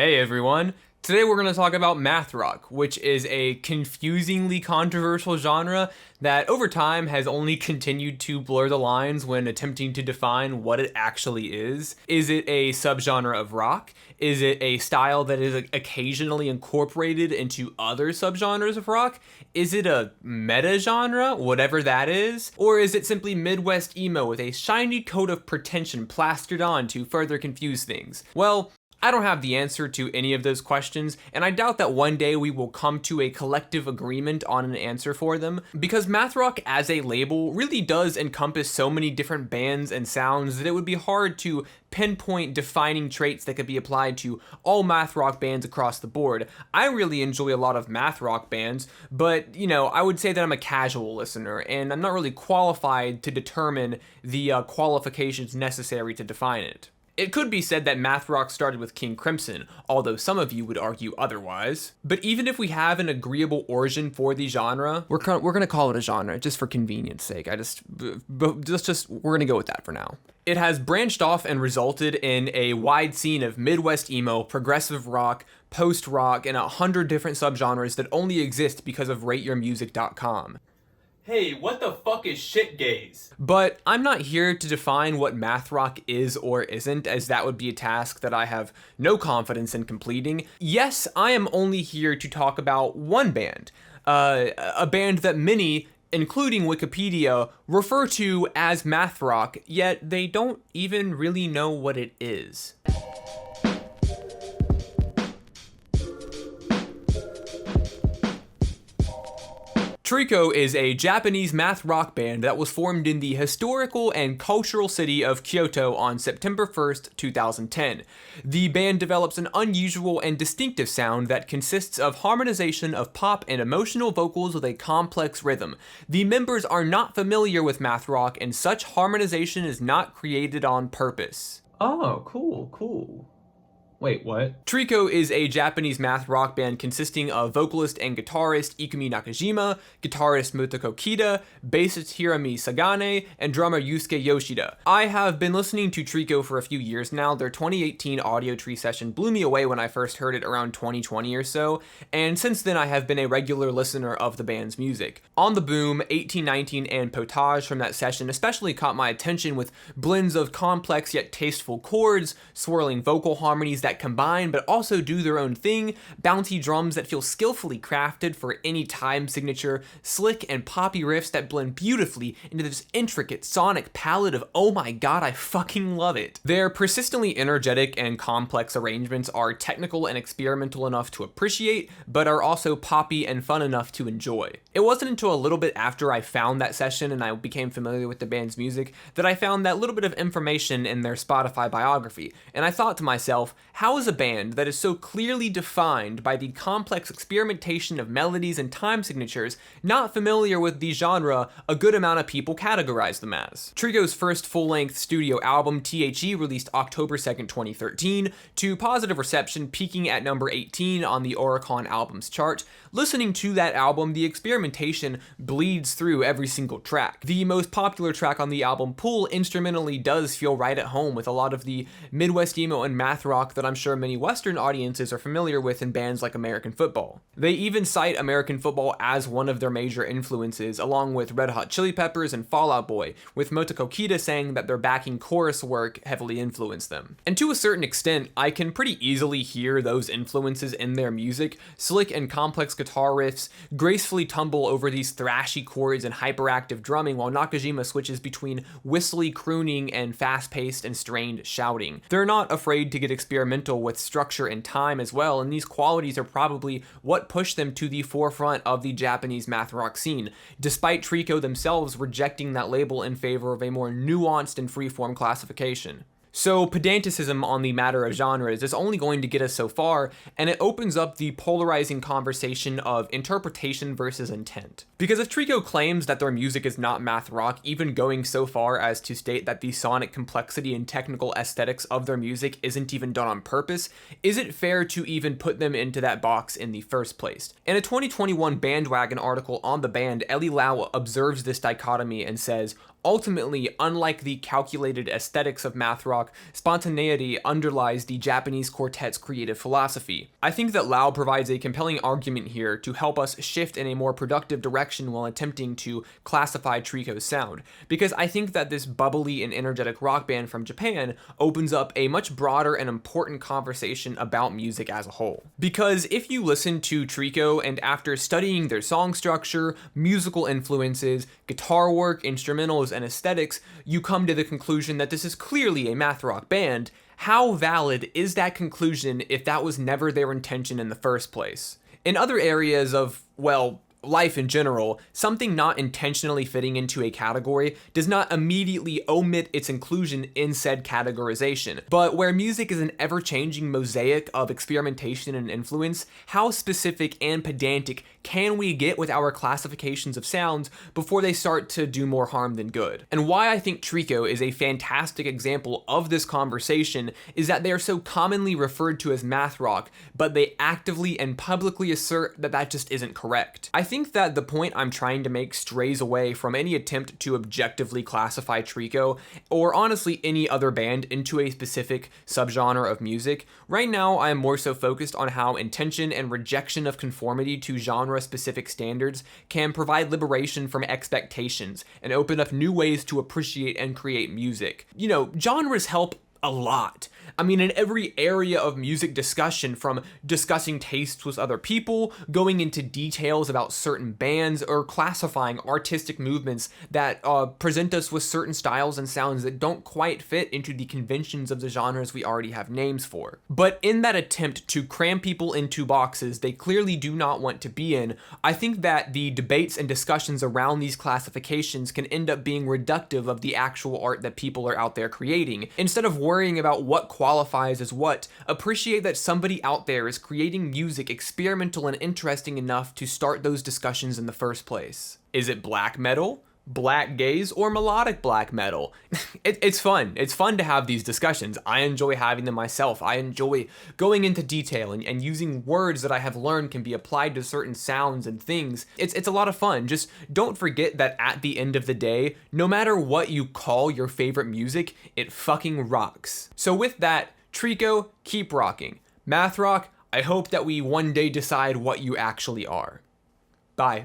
Hey everyone! Today we're going to talk about math rock, which is a confusingly controversial genre that over time has only continued to blur the lines when attempting to define what it actually is. Is it a subgenre of rock? Is it a style that is occasionally incorporated into other subgenres of rock? Is it a meta genre, whatever that is? Or is it simply Midwest emo with a shiny coat of pretension plastered on to further confuse things? Well, I don't have the answer to any of those questions, and I doubt that one day we will come to a collective agreement on an answer for them, because math rock as a label really does encompass so many different bands and sounds that it would be hard to pinpoint defining traits that could be applied to all math rock bands across the board. I really enjoy a lot of math rock bands, but I would say that I'm a casual listener, and I'm not really qualified to determine the qualifications necessary to define it. It could be said that math rock started with King Crimson, although some of you would argue otherwise. But even if we have an agreeable origin for the genre, we're gonna call it a genre just for convenience sake. We're gonna go with that for now. It has branched off and resulted in a wide scene of Midwest emo, progressive rock, post-rock, and 100 different subgenres that only exist because of RateYourMusic.com. Hey, what the fuck is shit gaze? But I'm not here to define what math rock is or isn't, as that would be a task that I have no confidence in completing. Yes, I am only here to talk about one band, a band that many, including Wikipedia, refer to as math rock, yet they don't even really know what it is. Trico is a Japanese math rock band that was formed in the historical and cultural city of Kyoto on September 1st, 2010. The band develops an unusual and distinctive sound that consists of harmonization of pop and emotional vocals with a complex rhythm. The members are not familiar with math rock, and such harmonization is not created on purpose. Oh, cool. Wait, what? Trico is a Japanese math rock band consisting of vocalist and guitarist Ikumi Nakajima, guitarist Motoko Kida, bassist Hirami Sagane, and drummer Yusuke Yoshida. I have been listening to Trico for a few years now. Their 2018 Audio Tree session blew me away when I first heard it around 2020 or so, and since then I have been a regular listener of the band's music. On the Boom, 1819, and Potage from that session especially caught my attention with blends of complex yet tasteful chords, swirling vocal harmonies that combine but also do their own thing, bouncy drums that feel skillfully crafted for any time signature, slick and poppy riffs that blend beautifully into this intricate sonic palette of oh my god, I fucking love it. Their persistently energetic and complex arrangements are technical and experimental enough to appreciate, but are also poppy and fun enough to enjoy. It wasn't until a little bit after I found that session and I became familiar with the band's music that I found that little bit of information in their Spotify biography, and I thought to myself, how is a band that is so clearly defined by the complex experimentation of melodies and time signatures not familiar with the genre a good amount of people categorize them as? Trico's first full-length studio album, THE, released October 2nd, 2013, to positive reception, peaking at number 18 on the Oricon Albums chart. Listening to that album, the experimentation bleeds through every single track. The most popular track on the album, Pull, instrumentally does feel right at home with a lot of the Midwest emo and math rock that I'm sure many Western audiences are familiar with in bands like American Football. They even cite American Football as one of their major influences, along with Red Hot Chili Peppers and Fall Out Boy, with Motoko Kida saying that their backing chorus work heavily influenced them. And to a certain extent, I can pretty easily hear those influences in their music. Slick and complex guitar riffs gracefully tumble over these thrashy chords and hyperactive drumming, while Nakajima switches between whistly crooning and fast-paced and strained shouting. They're not afraid to get experimental with structure and time as well, and these qualities are probably what pushed them to the forefront of the Japanese math rock scene, despite Trico themselves rejecting that label in favor of a more nuanced and freeform classification. So pedanticism on the matter of genres is only going to get us so far, and it opens up the polarizing conversation of interpretation versus intent. Because if Trico claims that their music is not math rock, even going so far as to state that the sonic complexity and technical aesthetics of their music isn't even done on purpose, is it fair to even put them into that box in the first place? In a 2021 Bandwagon article on the band, Ellie Lau observes this dichotomy and says, Ultimately, unlike the calculated aesthetics of math rock, spontaneity underlies the Japanese quartet's creative philosophy. I think that Lau provides a compelling argument here to help us shift in a more productive direction while attempting to classify Trico's sound, because I think that this bubbly and energetic rock band from Japan opens up a much broader and important conversation about music as a whole. Because if you listen to Trico and after studying their song structure, musical influences, guitar work, instrumentals, and aesthetics, you come to the conclusion that this is clearly a math rock band, how valid is that conclusion if that was never their intention in the first place? In other areas of, well, life in general, something not intentionally fitting into a category does not immediately omit its inclusion in said categorization. But where music is an ever-changing mosaic of experimentation and influence, how specific and pedantic can we get with our classifications of sounds before they start to do more harm than good? And why I think Trico is a fantastic example of this conversation is that they are so commonly referred to as math rock, but they actively and publicly assert that that just isn't correct. I think that the point I'm trying to make strays away from any attempt to objectively classify Trico, or honestly any other band, into a specific subgenre of music. Right now, I am more so focused on how intention and rejection of conformity to genre-specific standards can provide liberation from expectations and open up new ways to appreciate and create music. You know, genres help a lot. I mean, in every area of music discussion, from discussing tastes with other people, going into details about certain bands, or classifying artistic movements that present us with certain styles and sounds that don't quite fit into the conventions of the genres we already have names for. But in that attempt to cram people into boxes they clearly do not want to be in, I think that the debates and discussions around these classifications can end up being reductive of the actual art that people are out there creating. Instead of worrying about what qualifies as what, appreciate that somebody out there is creating music experimental and interesting enough to start those discussions in the first place. Is it black metal, black gaze, or melodic black metal? It's fun. It's fun to have these discussions. I enjoy having them myself. I enjoy going into detail and using words that I have learned can be applied to certain sounds and things. It's a lot of fun. Just don't forget that at the end of the day, no matter what you call your favorite music, it fucking rocks. So with that, Trico, keep rocking. Math rock, I hope that we one day decide what you actually are. Bye.